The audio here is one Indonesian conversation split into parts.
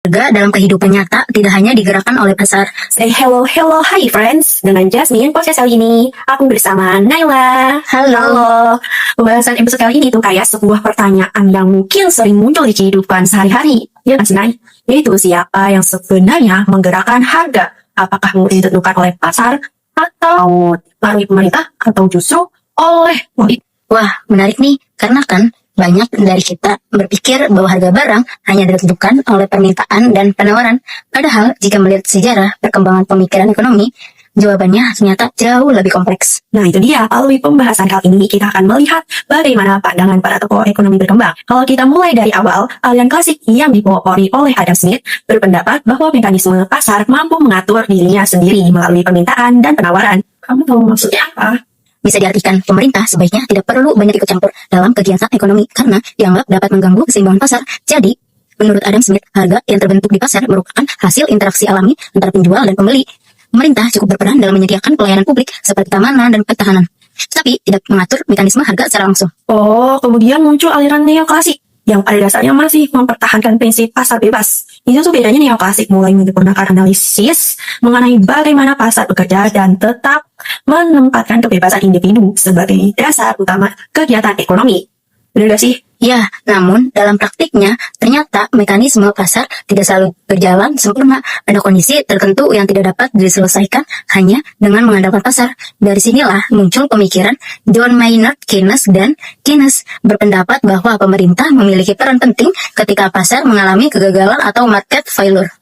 Harga dalam kehidupan nyata tidak hanya digerakkan oleh pasar. Say hello, hi friends. Dengan Jasmine, podcast kali ini aku bersama Naila. Halo. Pembahasan episode kali ini tuh kayak sebuah pertanyaan yang mungkin sering muncul di kehidupan sehari-hari. Ya kan, Nay? Yaitu siapa yang sebenarnya menggerakkan harga? Apakah murni ditentukan oleh pasar atau melalui pemerintah atau justru oleh politik? Wah, menarik nih, karena kan banyak dari kita berpikir bahwa harga barang hanya ditentukan oleh permintaan dan penawaran. Padahal, jika melihat sejarah perkembangan pemikiran ekonomi, jawabannya ternyata jauh lebih kompleks. Nah itu dia, melalui pembahasan kali ini kita akan melihat bagaimana pandangan para tokoh ekonomi berkembang. Kalau kita mulai dari awal, aliran klasik yang dipelopori oleh Adam Smith berpendapat bahwa mekanisme pasar mampu mengatur dirinya sendiri melalui permintaan dan penawaran. Kamu tahu maksudnya apa? Bisa diartikan pemerintah sebaiknya tidak perlu banyak ikut campur dalam kegiatan ekonomi karena dianggap dapat mengganggu keseimbangan pasar. Jadi, menurut Adam Smith, harga yang terbentuk di pasar merupakan hasil interaksi alami antara penjual dan pembeli. Pemerintah cukup berperan dalam menyediakan pelayanan publik seperti keamanan dan ketahanan, tapi tidak mengatur mekanisme harga secara langsung. Oh, kemudian muncul aliran neoklasik yang pada dasarnya masih mempertahankan prinsip pasar bebas. Itu tuh bedanya neoklasik mulai menggunakan analisis mengenai bagaimana pasar bekerja dan tetap menempatkan kebebasan individu sebagai dasar utama kegiatan ekonomi. Benar gak sih? Ya, namun dalam praktiknya ternyata mekanisme pasar tidak selalu berjalan sempurna. Ada kondisi tertentu yang tidak dapat diselesaikan hanya dengan mengandalkan pasar. Dari sinilah muncul pemikiran John Maynard Keynes dan Keynes berpendapat bahwa pemerintah memiliki peran penting ketika pasar mengalami kegagalan atau market failure.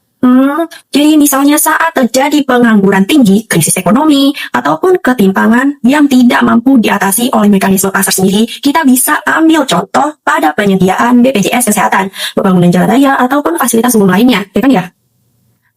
Jadi misalnya saat terjadi pengangguran tinggi, krisis ekonomi, ataupun ketimpangan yang tidak mampu diatasi oleh mekanisme pasar sendiri, kita bisa ambil contoh pada penyediaan BPJS Kesehatan, pembangunan jalan raya, ataupun fasilitas umum lainnya, ya kan ya?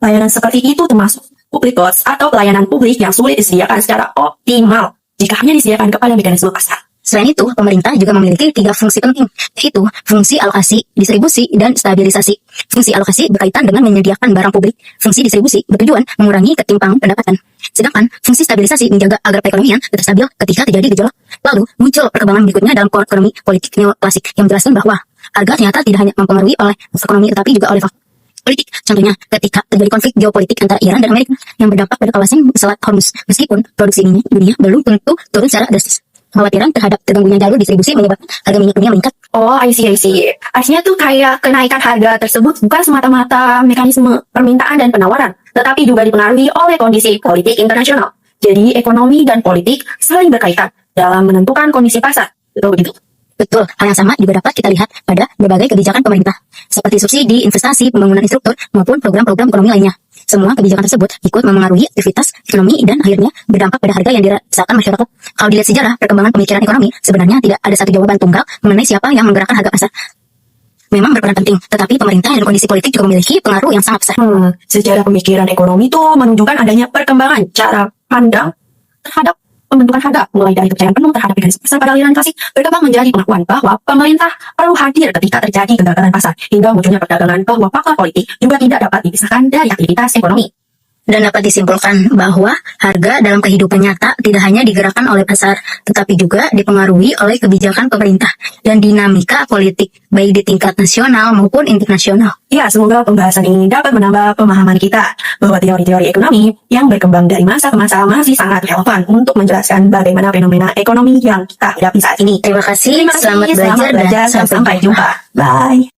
Layanan seperti itu termasuk public goods atau pelayanan publik yang sulit disediakan secara optimal jika hanya disediakan kepada mekanisme pasar. Selain itu, pemerintah juga memiliki 3 fungsi penting, yaitu fungsi alokasi, distribusi, dan stabilisasi. Fungsi alokasi berkaitan dengan menyediakan barang publik. Fungsi distribusi bertujuan mengurangi ketimpangan pendapatan. Sedangkan fungsi stabilisasi menjaga agar perekonomian tetap stabil ketika terjadi gejolak. Lalu, muncul perkembangan berikutnya dalam ekonomi politik neoklasik yang menjelaskan bahwa harga ternyata tidak hanya mempengaruhi oleh ekonomi tetapi juga oleh faktor politik. Contohnya, ketika terjadi konflik geopolitik antara Iran dan Amerika yang berdampak pada kawasan Selat Hormuz, meskipun produksi minyak dunia belum tentu turun secara drastis. Kekhawatiran terhadap terganggunya jalur distribusi menyebabkan harga minyak dunia meningkat. Oh, I see. Artinya tuh kayak kenaikan harga tersebut bukan semata-mata mekanisme permintaan dan penawaran, tetapi juga dipengaruhi oleh kondisi politik internasional. Jadi, ekonomi dan politik saling berkaitan dalam menentukan kondisi pasar. Betul begitu? Betul, hal yang sama juga dapat kita lihat pada berbagai kebijakan pemerintah, seperti subsidi, investasi, pembangunan infrastruktur, maupun program-program ekonomi lainnya. Semua kebijakan tersebut ikut memengaruhi aktivitas ekonomi dan akhirnya berdampak pada harga yang dirasakan masyarakat. Kalau dilihat sejarah perkembangan pemikiran ekonomi, sebenarnya tidak ada satu jawaban tunggal mengenai siapa yang menggerakkan harga pasar. Memang berperan penting, tetapi pemerintah dan kondisi politik juga memiliki pengaruh yang sangat besar. Sejarah pemikiran ekonomi itu menunjukkan adanya perkembangan cara pandang terhadap pembentukan harga, mulai dari kepercayaan penuh terhadap mekanisme pasar pada aliran klasik berkembang menjadi pengakuan bahwa pemerintah perlu hadir ketika terjadi kegagalan pasar, hingga munculnya perdagangan bahwa faktor politik juga tidak dapat dipisahkan dari aktivitas ekonomi. Dan dapat disimpulkan bahwa harga dalam kehidupan nyata tidak hanya digerakkan oleh pasar, tetapi juga dipengaruhi oleh kebijakan pemerintah dan dinamika politik, baik di tingkat nasional maupun internasional. Ya, semoga pembahasan ini dapat menambah pemahaman kita bahwa teori-teori ekonomi yang berkembang dari masa ke masa masih sangat relevan untuk menjelaskan bagaimana fenomena ekonomi yang kita hadapi saat ini. Terima kasih, selamat belajar dan sampai jumpa. Bye.